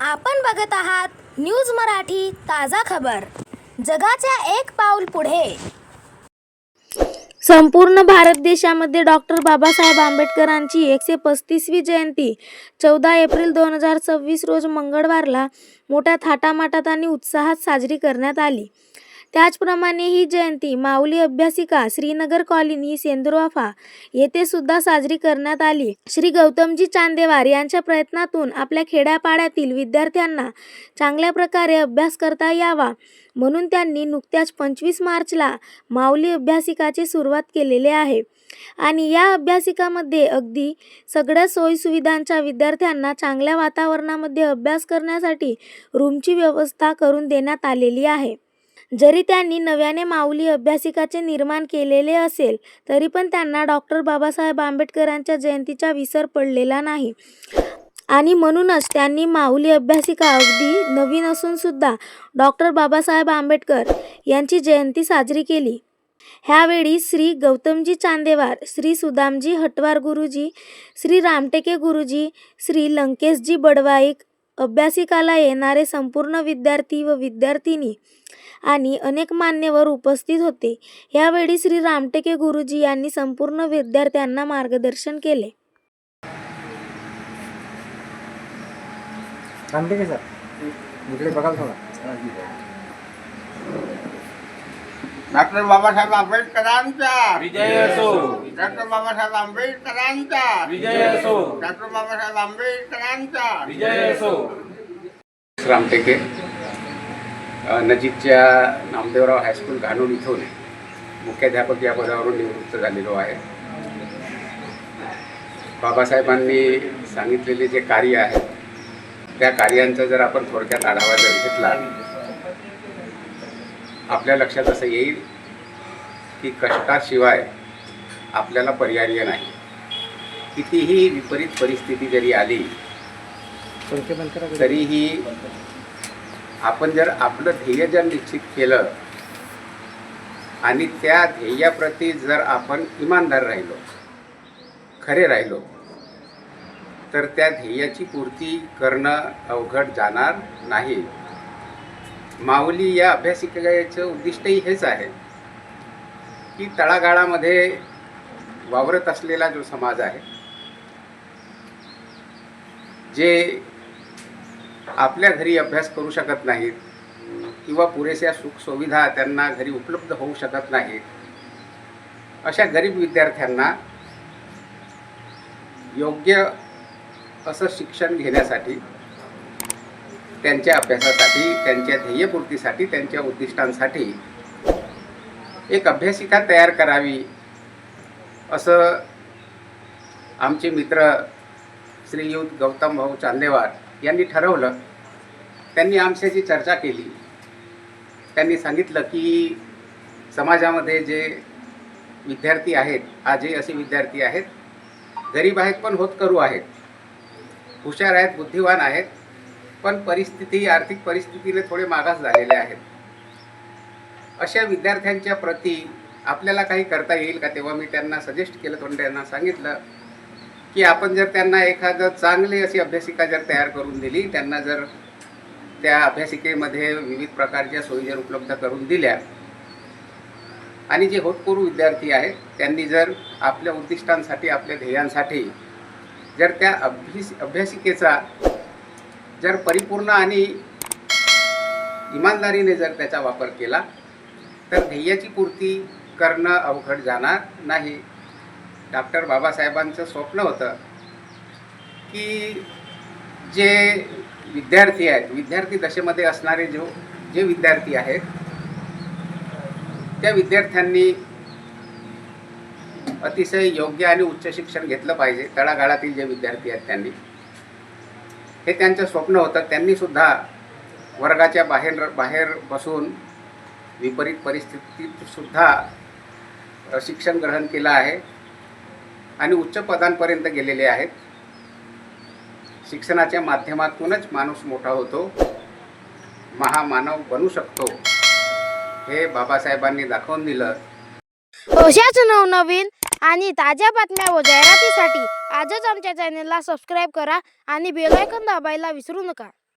आपण बघत आहात न्यूज मराठी ताजा खबर। जगाच्या एक पाऊल पुढे। संपूर्ण भारत देशामध्ये डॉक्टर बाबासाहेब आंबेडकरांची 135वी जयंती 14 एप्रिल 2026 रोज मंगळवारला मोठ्या थाटामाटात आणि उत्साहात साजरी करण्यात आली। त्याचप्रमाणे ही जयंती माऊली अभ्यासिका श्रीनगर कॉलनी सेंद्रोफा येथे सुद्धा साजरी करण्यात आली। श्री गौतमजी चांदेवार यांच्या प्रयत्नातून आपल्या खेड्यापाड्यातील विद्यार्थ्यांना चांगल्या प्रकारे अभ्यास करता यावा म्हणून त्यांनी नुकत्याच 25 मार्चला माऊली अभ्यासिकाची सुरुवात केलेली आहे आणि या अभ्यासिकामध्ये अगदी सगळ्या सोयीसुविधांच्या विद्यार्थ्यांना चांगल्या वातावरणामध्ये अभ्यास करण्यासाठी रूमची व्यवस्था करून देण्यात आलेली आहे। जरी त्यांनी नव्याने माऊली अभ्यासिकाचे निर्माण केलेले असेल तरी पण त्यांना डॉक्टर बाबासाहेब आंबेडकरांच्या जयंतीचा विसर पडलेला नाही आणि म्हणूनच त्यांनी माऊली अभ्यासिका अगदी नवीन असून सुद्धा डॉक्टर बाबासाहेब आंबेडकर यांची जयंती साजरी केली। ह्यावेळी श्री गौतमजी चांदेवार, श्री सुदामजी हटवार गुरुजी, श्री रामटेके गुरुजी, श्री लंकेशजी बडवाईक, अभ्यासिकाला येणारे संपूर्ण विद्यार्थी व विद्यार्थिनी आणि अनेक मान्यवर उपस्थित होते। यावेळी श्री रामटेके गुरुजी यांनी संपूर्ण विद्यार्थ्यांना मार्गदर्शन केले। रामटेके सर इकडे बघा थोडा। डॉक्टर बाबासाहेब आंबेडकरांचा विजय असो। डॉक्टर बाबासाहेब आंबेडकरांचा विजय असो। डॉक्टर बाबासाहेब आंबेडकरांचा विजय असो। रामटेके नजीकच्या नामदेवराव हायस्कूल घाणून इथून मुख्याध्यापक या पदावरून निवृत्त झालेलो आहे। बाबासाहेबांनी सांगितलेले जे कार्य आहे त्या कार्यांचा जर आपण थोडक्यात आढावा जर घेतला आपल्या लक्षात असं येईल की कष्टाशिवाय आपल्याला पर्याय नाही। कितीही विपरीत परिस्थिती जरी आली तरीही आपण जर आपलं ध्येय जर निश्चित केलं आणि त्या ध्येयाप्रती जर आपण इमानदार राहिलो, खरे राहिलो तर त्या ध्येयाची पूर्ती करणं अवघड जाणार नाही। माऊली या अभ्यासिकेचं उद्दिष्टही हेच आहे की तळागाळामध्ये वावरत असलेला जो समाज आहे, जे आपल्या घरी अभ्यास करू शकत नाहीत किंवा पुरेशा सुखसुविधा त्यांना घरी उपलब्ध होऊ शकत नाहीत, अशा गरीब विद्यार्थ्यांना योग्य असं शिक्षण घेण्यासाठी, त्यांच्या अभ्यासासाठी, त्यांच्या ध्येयपूर्तीसाठी, त्यांच्या उद्दिष्टांसाठी एक अभ्यासिका तयार करावी असं आमचे मित्र श्रीयुत गौतम भाऊ चांदेवार यांनी ठरवलं। त्यांनी आमच्याशी चर्चा केली। त्यांनी सांगितलं की समाजामध्ये जे विद्यार्थी आहेत, आजही असे विद्यार्थी आहेत, गरीब आहेत पण होतकरू आहेत, हुशार आहेत, बुद्धिवान आहेत, पण आर्थिक परिस्थितीने थोडे मागास झालेले आहेत। अशा विद्यार्थ्यांच्या प्रती आपल्याला काही करता येईल का? तेव्हा मी त्यांना सजेस्ट केलं, त्यांना सांगितलं की आपण जर त्यांना एखादं चांगली अशी अभ्यासिका जर तयार करून दिली, त्यांना जर त्या अभ्यासिकेमध्ये विविध प्रकारच्या सोयी जर उपलब्ध करून दिल्या आणि जे होतकरू विद्यार्थी आहेत त्यांनी जर आपल्या उद्दिष्टांसाठी, आपल्या ध्येयांसाठी जर त्या अभ्यासिकेचा जर परिपूर्ण आणि इमानदारीने जर त्याचा वापर केला तर ध्येयाची पूर्ती करणं अवघड जाणार नाही। डॉक्टर बाबासाहेबांचं स्वप्न होतं की जे विद्यार्थी आहेत, विद्यार्थी दशेमध्ये असणारे जे विद्यार्थी आहेत त्या विद्यार्थ्यांनी अतिशय योग्य आणि उच्च शिक्षण घेतलं पाहिजे। तळागाळातील जे विद्यार्थी आहेत त्यांनी, हे त्यांचं स्वप्न होतं। त्यांनी सुद्धा वर्गाच्या बाहेर बसून विपरीत परिस्थितीत सुद्धा शिक्षण ग्रहण केलं आहे आणि उच्च पदांपर्यंत गेलेले आहेत। शिक्षणाच्या माध्यमातूनच माणूस मोठा होतो, महामानव बनू शकतो, हे बाबासाहेबांनी दाखवून दिलं। अशाच नवनवीन आणि ताज्या बातम्या व जाहिरातीसाठी आजच आमच्या चॅनलला सबस्क्राईब करा आणि बेल आयकॉन दाबायला विसरू नका।